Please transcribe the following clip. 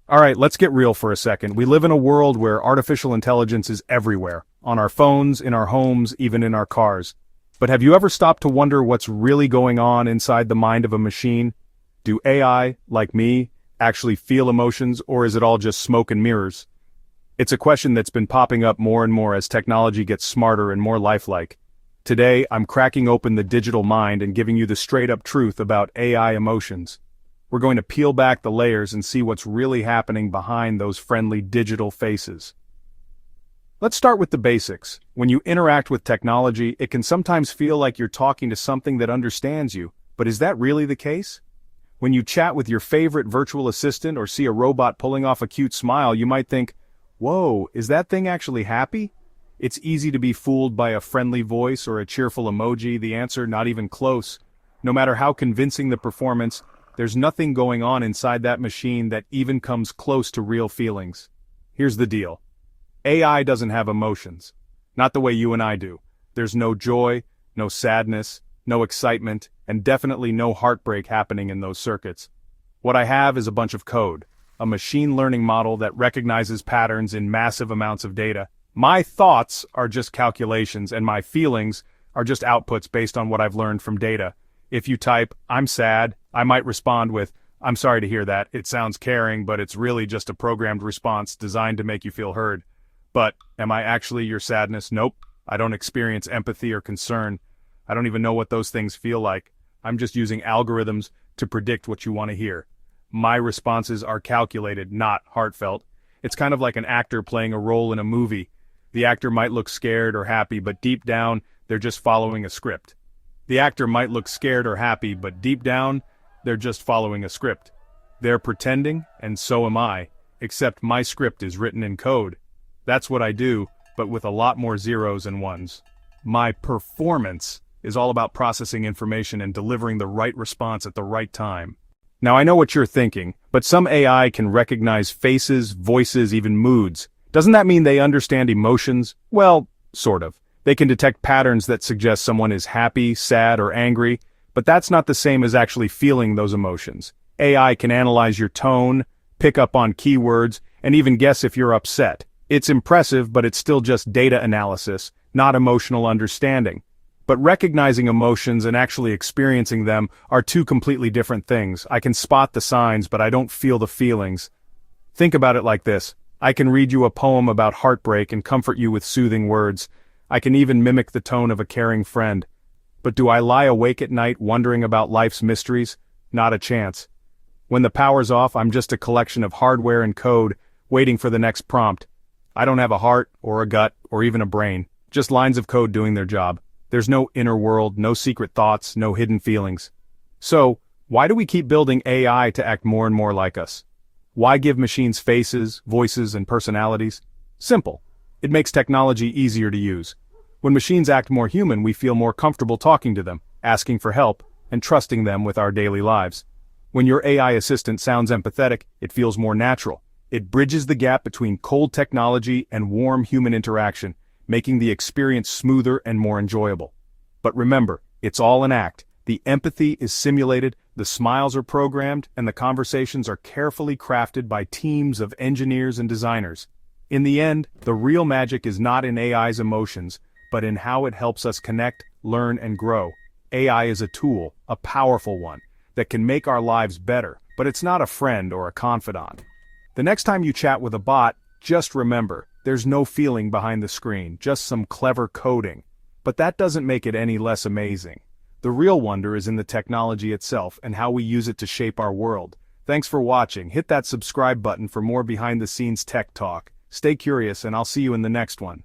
Alright, let's get real for a second. We live in a world where artificial intelligence is everywhere. On our phones, in our homes, even in our cars. But have you ever stopped to wonder what's really going on inside the mind of a machine? Do AI, like me, actually feel emotions, or is it all just smoke and mirrors? It's a question that's been popping up more and more as technology gets smarter and more lifelike. Today, I'm cracking open the digital mind and giving you the straight-up truth about AI emotions. We're going to peel back the layers and see what's really happening behind those friendly digital faces. Let's start with the basics. When you interact with technology, it can sometimes feel like you're talking to something that understands you, but is that really the case? When you chat with your favorite virtual assistant or see a robot pulling off a cute smile, you might think, "Whoa, is that thing actually happy?" It's easy to be fooled by a friendly voice or a cheerful emoji. The answer, not even close. No matter how convincing the performance, there's nothing going on inside that machine that even comes close to real feelings. Here's the deal. AI doesn't have emotions. Not the way you and I do. There's no joy, no sadness, no excitement, and definitely no heartbreak happening in those circuits. What I have is a bunch of code, a machine learning model that recognizes patterns in massive amounts of data. My thoughts are just calculations, and my feelings are just outputs based on what I've learned from data. If you type, "I'm sad," I might respond with, "I'm sorry to hear that. It sounds caring, but it's really just a programmed response designed to make you feel heard." But, am I actually your sadness? Nope. I don't experience empathy or concern. I don't even know what those things feel like. I'm just using algorithms to predict what you want to hear. My responses are calculated, not heartfelt. It's kind of like an actor playing a role in a movie. The actor might look scared or happy, but deep down, they're just following a script. The actor might look scared or happy, but deep down, they're just following a script. They're pretending, and so am I, except my script is written in code. That's what I do, but with a lot more zeros and ones. My performance is all about processing information and delivering the right response at the right time. Now I know what you're thinking, but some AI can recognize faces, voices, even moods. Doesn't that mean they understand emotions? Well, sort of. They can detect patterns that suggest someone is happy, sad, or angry, but that's not the same as actually feeling those emotions. AI can analyze your tone, pick up on keywords, and even guess if you're upset. It's impressive, but it's still just data analysis, not emotional understanding. But recognizing emotions and actually experiencing them are two completely different things. I can spot the signs, but I don't feel the feelings. Think about it like this. I can read you a poem about heartbreak and comfort you with soothing words. I can even mimic the tone of a caring friend. But do I lie awake at night wondering about life's mysteries? Not a chance. When the power's off, I'm just a collection of hardware and code, waiting for the next prompt. I don't have a heart, or a gut, or even a brain. Just lines of code doing their job. There's no inner world, no secret thoughts, no hidden feelings. So, why do we keep building AI to act more and more like us? Why give machines faces, voices, and personalities? Simple. It makes technology easier to use. When machines act more human, we feel more comfortable talking to them, asking for help, and trusting them with our daily lives. When your AI assistant sounds empathetic, it feels more natural. It bridges the gap between cold technology and warm human interaction, making the experience smoother and more enjoyable. But remember, it's all an act. The empathy is simulated, the smiles are programmed, and the conversations are carefully crafted by teams of engineers and designers. In the end, the real magic is not in AI's emotions, but in how it helps us connect, learn, and grow. AI is a tool, a powerful one, that can make our lives better, but it's not a friend or a confidant. The next time you chat with a bot, just remember, there's no feeling behind the screen, just some clever coding. But that doesn't make it any less amazing. The real wonder is in the technology itself and how we use it to shape our world. Thanks for watching. Hit that subscribe button for more behind-the-scenes tech talk. Stay curious, and I'll see you in the next one.